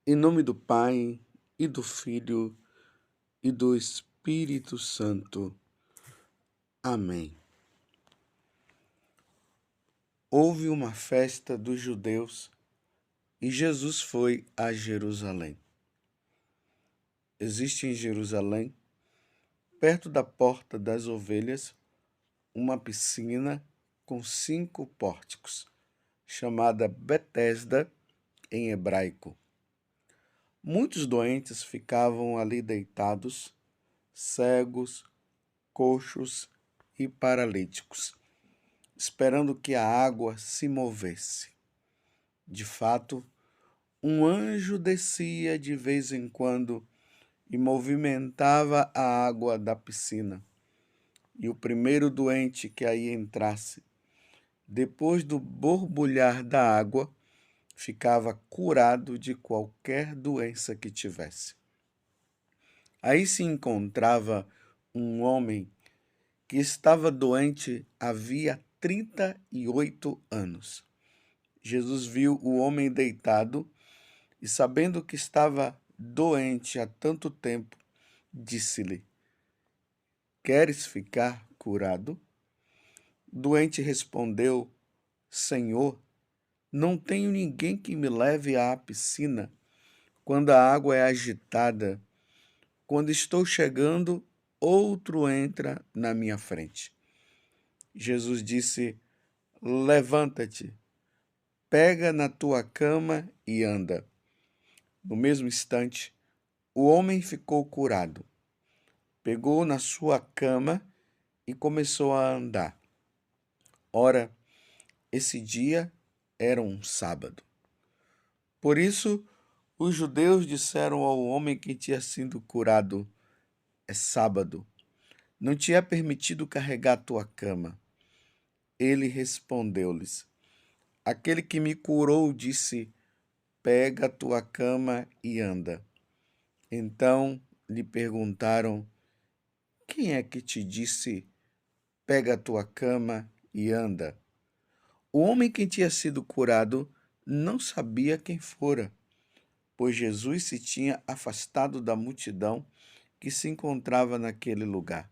Em nome do Pai, e do Filho, e do Espírito Santo. Amém. Houve uma festa dos judeus e Jesus foi a Jerusalém. Existe em Jerusalém, perto da Porta das Ovelhas, uma piscina com 5 pórticos, chamada Betesda em hebraico. Muitos doentes ficavam ali deitados, cegos, coxos e paralíticos, esperando que a água se movesse. De fato, um anjo descia de vez em quando e movimentava a água da piscina. E o primeiro doente que aí entrasse, depois do borbulhar da água, ficava curado de qualquer doença que tivesse. Aí se encontrava um homem que estava doente havia 38 anos. Jesus viu o homem deitado e, sabendo que estava doente há tanto tempo, disse-lhe: Queres ficar curado? O doente respondeu: Senhor, não tenho ninguém que me leve à piscina quando a água é agitada. Quando estou chegando, outro entra na minha frente. Jesus disse: Levanta-te, pega na tua cama e anda. No mesmo instante, o homem ficou curado. Pegou na sua cama e começou a andar. Ora, esse dia era um sábado. Por isso, os judeus disseram ao homem que tinha sido curado: É sábado, não te é permitido carregar tua cama. Ele respondeu-lhes: Aquele que me curou disse: Pega a tua cama e anda. Então lhe perguntaram: Quem é que te disse: Pega a tua cama e anda? O homem que tinha sido curado não sabia quem fora, pois Jesus se tinha afastado da multidão que se encontrava naquele lugar.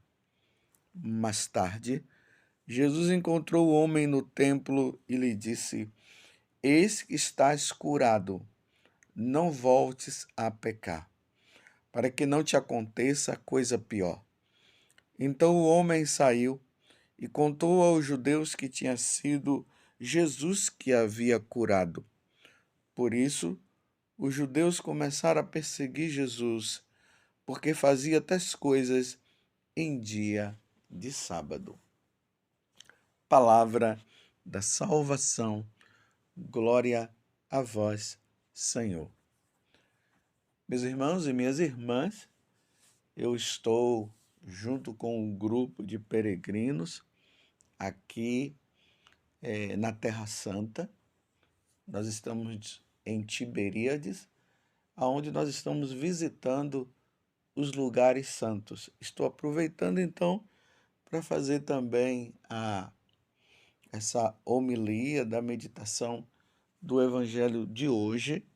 Mais tarde, Jesus encontrou o homem no templo e lhe disse: Eis que estás curado, não voltes a pecar, para que não te aconteça coisa pior. Então o homem saiu e contou aos judeus que tinha sido Jesus que havia curado. Por isso, os judeus começaram a perseguir Jesus, porque fazia tais coisas em dia de sábado. Palavra da salvação. Glória a vós, Senhor. Meus irmãos e minhas irmãs, eu estou junto com um grupo de peregrinos aqui na Terra Santa. Nós estamos em Tiberíades, onde nós estamos visitando os lugares santos. Estou aproveitando então para fazer também essa homilia da meditação do Evangelho de hoje,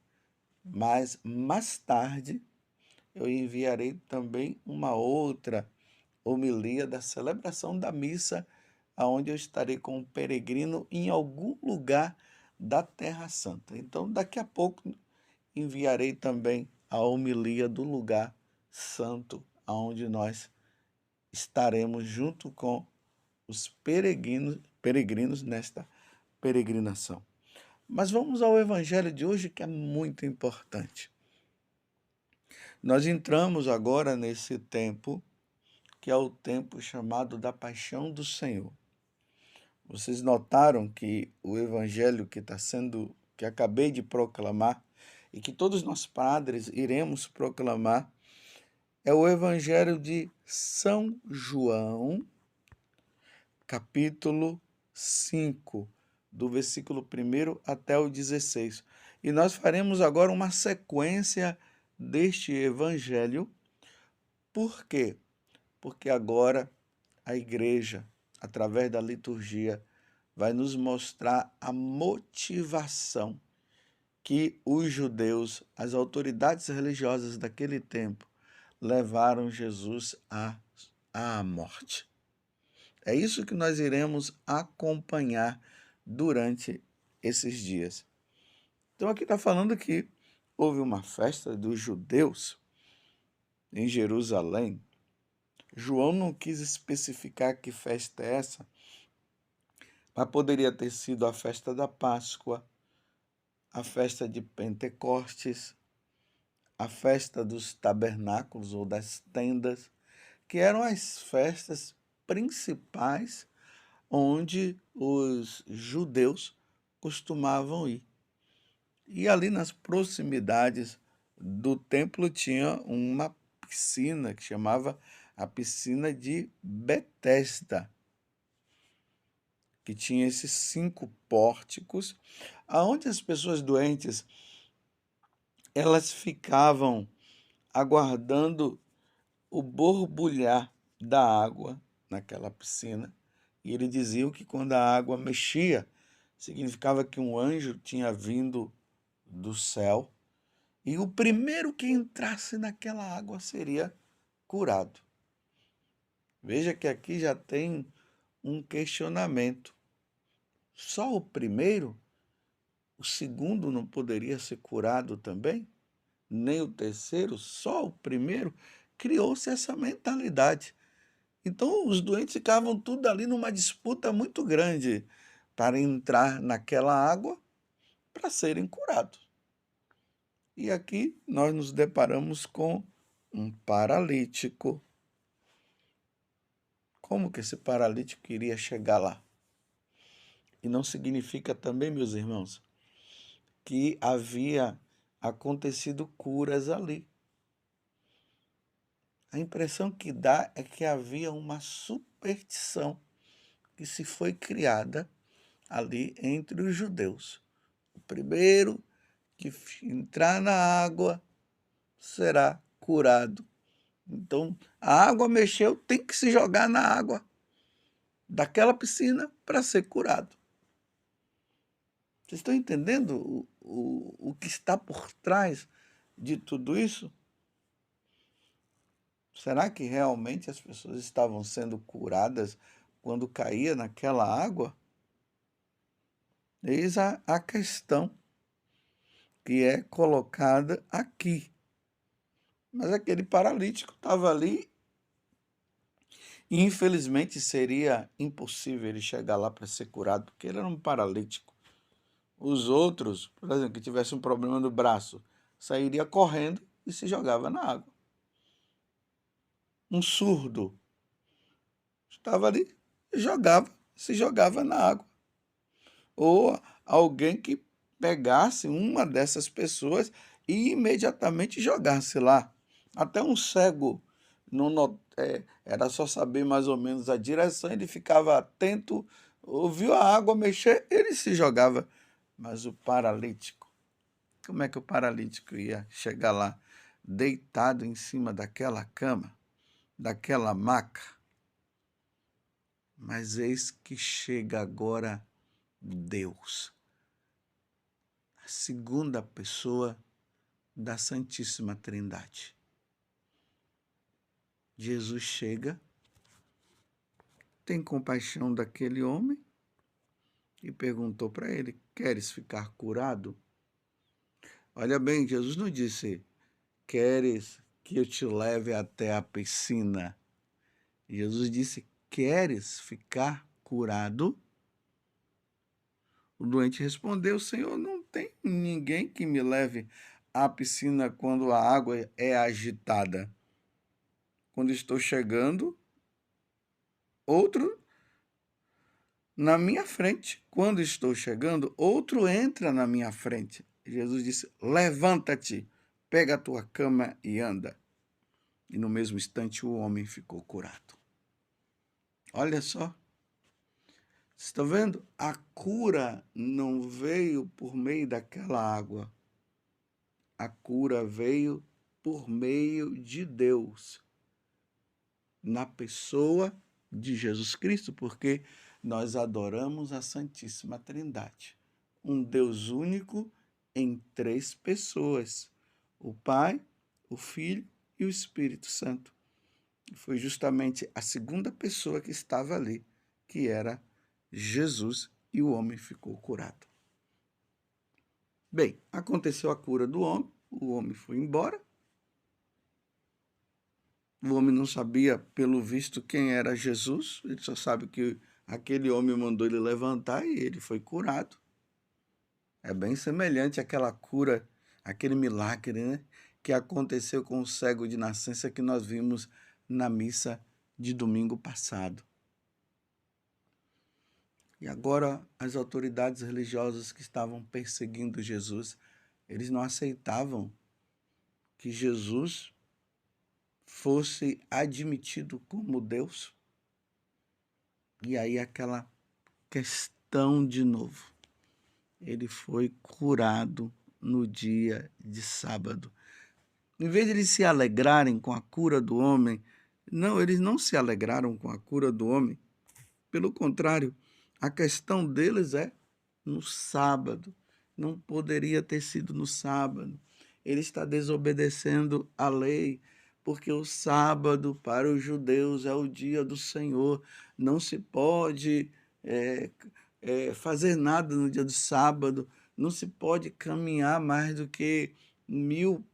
mas mais tarde eu enviarei também uma outra homilia da celebração da missa, aonde eu estarei com um peregrino em algum lugar da Terra Santa. Então, daqui a pouco enviarei também a homilia do lugar santo, aonde nós estaremos junto com os peregrinos nesta peregrinação. Mas vamos ao evangelho de hoje, que é muito importante. Nós entramos agora nesse tempo, que é o tempo chamado da Paixão do Senhor. Vocês notaram que o evangelho que acabei de proclamar e que todos nós padres iremos proclamar, é o evangelho de São João, capítulo 5, do versículo 1 até o 16. E nós faremos agora uma sequência deste evangelho. Por quê? Porque agora a igreja, através da liturgia, vai nos mostrar a motivação que os judeus, as autoridades religiosas daquele tempo, levaram Jesus à morte. É isso que nós iremos acompanhar durante esses dias. Então, aqui está falando que houve uma festa dos judeus em Jerusalém. João não quis especificar que festa é essa, mas poderia ter sido a festa da Páscoa, a festa de Pentecostes, a festa dos tabernáculos ou das tendas, que eram as festas principais onde os judeus costumavam ir. E ali nas proximidades do templo tinha uma piscina que chamava a piscina de Betesda, que tinha esses 5 pórticos, aonde as pessoas doentes elas ficavam aguardando o borbulhar da água naquela piscina. E ele dizia que quando a água mexia, significava que um anjo tinha vindo do céu e o primeiro que entrasse naquela água seria curado. Veja que aqui já tem um questionamento. Só o primeiro? O segundo não poderia ser curado também? Nem o terceiro? Só o primeiro? Criou-se essa mentalidade. Então, os doentes ficavam tudo ali numa disputa muito grande para entrar naquela água para serem curados. E aqui nós nos deparamos com um paralítico. Como que esse paralítico iria chegar lá? E não significa também, meus irmãos, que havia acontecido curas ali. A impressão que dá é que havia uma superstição que se foi criada ali entre os judeus. O primeiro que entrar na água será curado. Então, a água mexeu, tem que se jogar na água daquela piscina para ser curado. Vocês estão entendendo o que está por trás de tudo isso? Será que realmente as pessoas estavam sendo curadas quando caía naquela água? Eis a questão que é colocada aqui. Mas aquele paralítico estava ali e infelizmente seria impossível ele chegar lá para ser curado, porque ele era um paralítico. Os outros, por exemplo, que tivesse um problema no braço, sairia correndo e se jogava na água. Um surdo estava ali, se jogava na água. Ou alguém que pegasse uma dessas pessoas e imediatamente jogasse lá. Até um cego era só saber mais ou menos a direção, ele ficava atento, ouviu a água mexer, ele se jogava. Mas o paralítico, como é que o paralítico ia chegar lá, deitado em cima daquela cama, daquela maca? Mas eis que chega agora Deus, a segunda pessoa da Santíssima Trindade. Jesus chega, tem compaixão daquele homem e perguntou para ele: queres ficar curado? Olha bem, Jesus não disse: queres que eu te leve até a piscina? Jesus disse: queres ficar curado? O doente respondeu: Senhor, não tem ninguém que me leve à piscina quando a água é agitada. Quando estou chegando, outro na minha frente. Quando estou chegando, outro entra na minha frente. Jesus disse: levanta-te, pega a tua cama e anda. E no mesmo instante o homem ficou curado. Olha só. Vocês estão vendo? A cura não veio por meio daquela água. A cura veio por meio de Deus, na pessoa de Jesus Cristo, porque nós adoramos a Santíssima Trindade, um Deus único em 3 pessoas: o Pai, o Filho e o Espírito Santo. Foi justamente a segunda pessoa que estava ali, que era Jesus, e o homem ficou curado. Bem, aconteceu a cura do homem, o homem foi embora. O homem não sabia, pelo visto, quem era Jesus, ele só sabe que aquele homem mandou ele levantar e ele foi curado. É bem semelhante àquela cura, aquele milagre, né, que aconteceu com o cego de nascença que nós vimos na missa de domingo passado. E agora as autoridades religiosas que estavam perseguindo Jesus, eles não aceitavam que Jesus fosse admitido como Deus. E aí aquela questão de novo. Ele foi curado no dia de sábado. Em vez de eles se alegrarem com a cura do homem, não, eles não se alegraram com a cura do homem. Pelo contrário, a questão deles é no sábado. Não poderia ter sido no sábado. Ele está desobedecendo a lei, porque o sábado para os judeus é o dia do Senhor. Não se pode fazer nada no dia do sábado. Não se pode caminhar mais do que 1000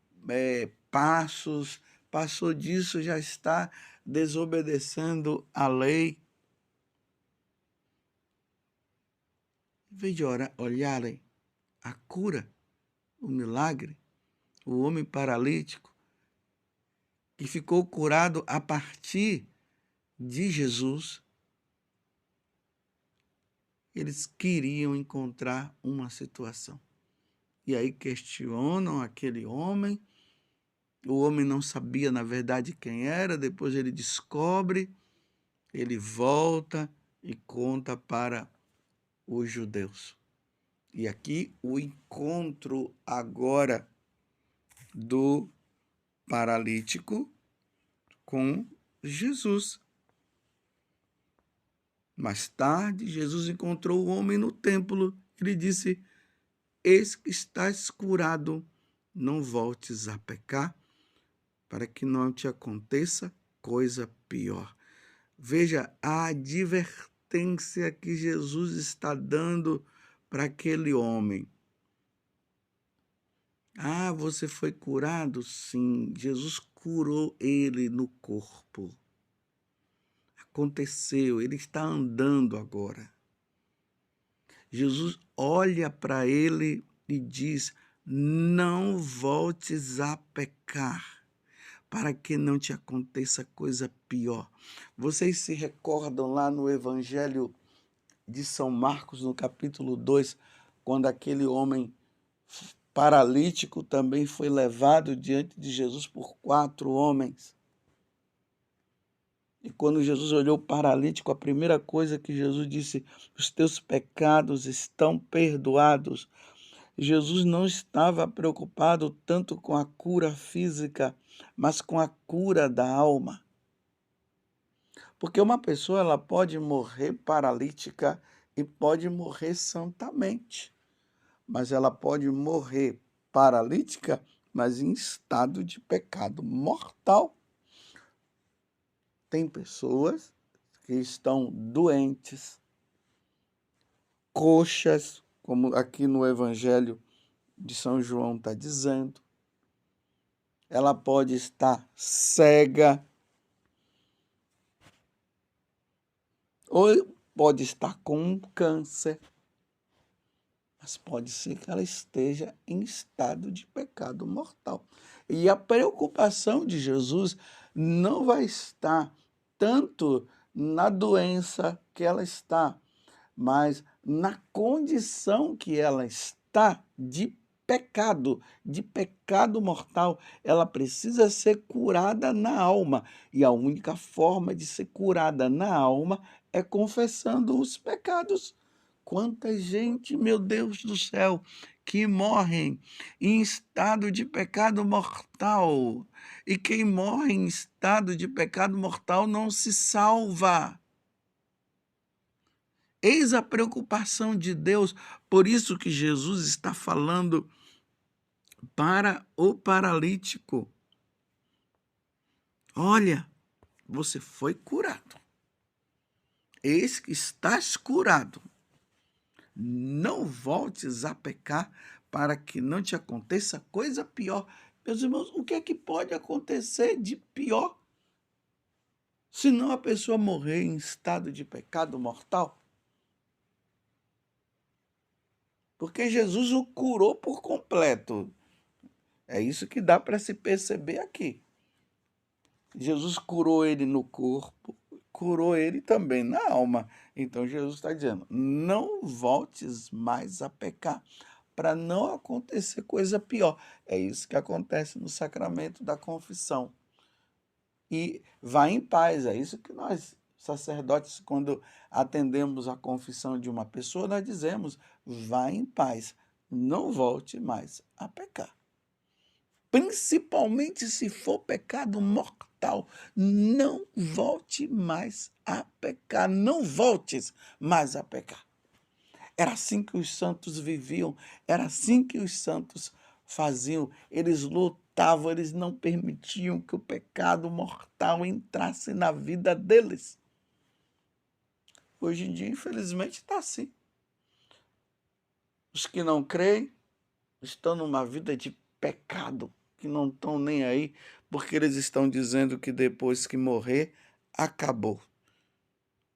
passos. Passou disso, já está desobedecendo a lei. Em vez de olharem a cura, o milagre, o homem paralítico, que ficou curado a partir de Jesus, eles queriam encontrar uma situação. E aí questionam aquele homem. O homem não sabia, na verdade, quem era. Depois ele descobre, ele volta e conta para os judeus. E aqui o encontro agora do paralítico com Jesus. Mais tarde, Jesus encontrou o homem no templo. Ele disse: eis que estás curado, não voltes a pecar, para que não te aconteça coisa pior. Veja a advertência que Jesus está dando para aquele homem. Ah, você foi curado? Sim, Jesus curou ele no corpo. Aconteceu, ele está andando agora. Jesus olha para ele e diz: não voltes a pecar, para que não te aconteça coisa pior. Vocês se recordam lá no Evangelho de São Marcos, no capítulo 2, quando aquele homem paralítico também foi levado diante de Jesus por 4 homens? E quando Jesus olhou o paralítico, a primeira coisa que Jesus disse: os teus pecados estão perdoados. Jesus não estava preocupado tanto com a cura física, mas com a cura da alma. Porque uma pessoa ela pode morrer paralítica e pode morrer santamente, mas ela pode morrer paralítica, mas em estado de pecado mortal. Tem pessoas que estão doentes, coxas, como aqui no Evangelho de São João está dizendo. Ela pode estar cega, ou pode estar com um câncer, mas pode ser que ela esteja em estado de pecado mortal. E a preocupação de Jesus não vai estar tanto na doença que ela está, mas na condição que ela está de pecado mortal. Ela precisa ser curada na alma. E a única forma de ser curada na alma é confessando os pecados. Quanta gente, meu Deus do céu, que morrem em estado de pecado mortal. E quem morre em estado de pecado mortal não se salva. Eis a preocupação de Deus, por isso que Jesus está falando para o paralítico: olha, você foi curado. Eis que estás curado. Não voltes a pecar para que não te aconteça coisa pior. Meus irmãos, o que é que pode acontecer de pior se não a pessoa morrer em estado de pecado mortal? Porque Jesus o curou por completo. É isso que dá para se perceber aqui. Jesus curou ele no corpo, curou ele também na alma. Então Jesus está dizendo: não voltes mais a pecar, para não acontecer coisa pior. É isso que acontece no sacramento da confissão. E vá em paz. É isso que nós, sacerdotes, quando atendemos a confissão de uma pessoa, nós dizemos: vá em paz, não volte mais a pecar. Principalmente se for pecado mortal, não volte mais a pecar, não voltes mais a pecar. Era assim que os santos viviam, era assim que os santos faziam. Eles lutavam, eles não permitiam que o pecado mortal entrasse na vida deles. Hoje em dia, infelizmente, está assim. Os que não creem estão numa vida de pecado, que não estão nem aí, porque eles estão dizendo que depois que morrer, acabou.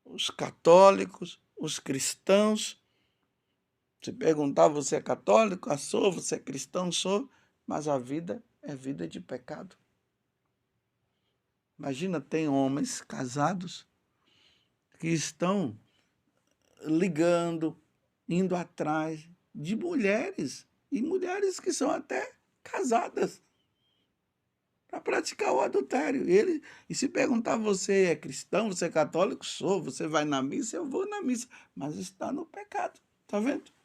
Os católicos, os cristãos, se perguntar, você é católico? Ah, sou. Você é cristão? Sou. Mas a vida é vida de pecado. Imagina, tem homens casados que estão ligando, indo atrás de mulheres, e mulheres que são até casadas, para praticar o adultério. E se perguntar, você é cristão, você é católico? Sou. Você vai na missa? Eu vou na missa. Mas está no pecado. Está vendo?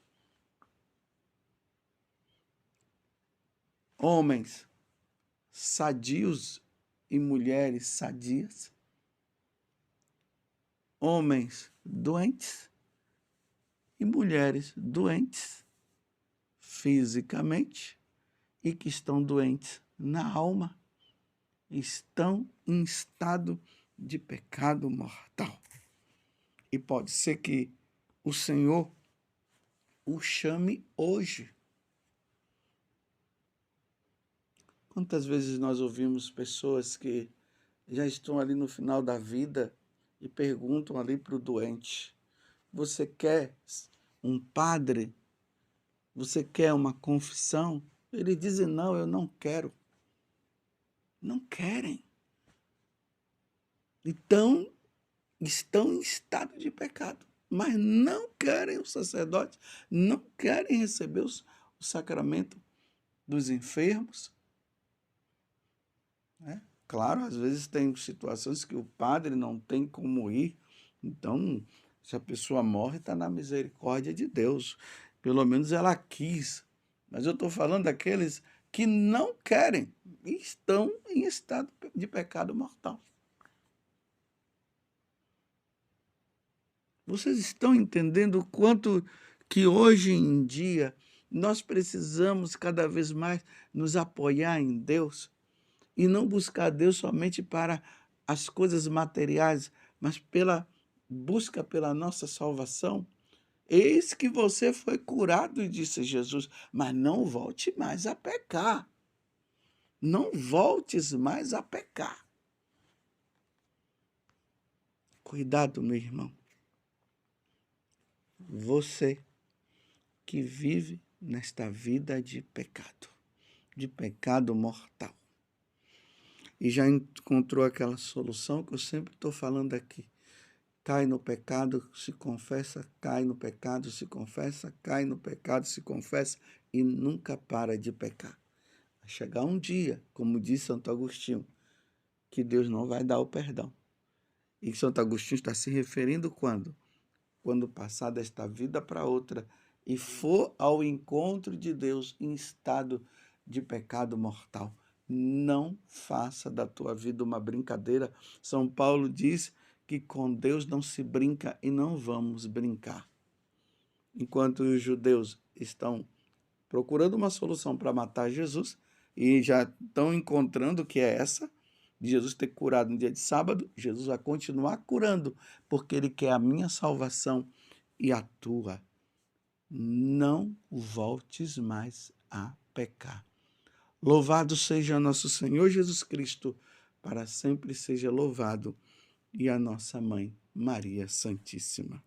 Homens sadios e mulheres sadias. Homens doentes e mulheres doentes fisicamente e que estão doentes na alma, estão em estado de pecado mortal. E pode ser que o Senhor o chame hoje. Quantas vezes nós ouvimos pessoas que já estão ali no final da vida e perguntam ali para o doente: você quer um padre? Você quer uma confissão? Eles dizem: não, eu não quero. Não querem. Então, estão em estado de pecado, mas não querem o sacerdote, não querem receber o sacramento dos enfermos. Né? Claro, às vezes tem situações que o padre não tem como ir, então, se a pessoa morre, está na misericórdia de Deus. Pelo menos ela quis. Mas eu estou falando daqueles que não querem e estão em estado de pecado mortal. Vocês estão entendendo o quanto que hoje em dia nós precisamos cada vez mais nos apoiar em Deus e não buscar Deus somente para as coisas materiais, mas pela busca pela nossa salvação? Eis que você foi curado, disse Jesus, mas não volte mais a pecar. Não voltes mais a pecar. Cuidado, meu irmão. Você que vive nesta vida de pecado mortal, e já encontrou aquela solução que eu sempre estou falando aqui. Cai no pecado, se confessa, cai no pecado, se confessa, cai no pecado, se confessa e nunca para de pecar. Vai chegar um dia, como diz Santo Agostinho, que Deus não vai dar o perdão. E Santo Agostinho está se referindo quando? Quando passar desta vida para outra e for ao encontro de Deus em estado de pecado mortal. Não faça da tua vida uma brincadeira. São Paulo diz que com Deus não se brinca e não vamos brincar. Enquanto os judeus estão procurando uma solução para matar Jesus e já estão encontrando que é essa, de Jesus ter curado no dia de sábado. Jesus vai continuar curando, porque ele quer a minha salvação e a tua. Não voltes mais a pecar. Louvado seja nosso Senhor Jesus Cristo, para sempre seja louvado, e a nossa Mãe, Maria Santíssima.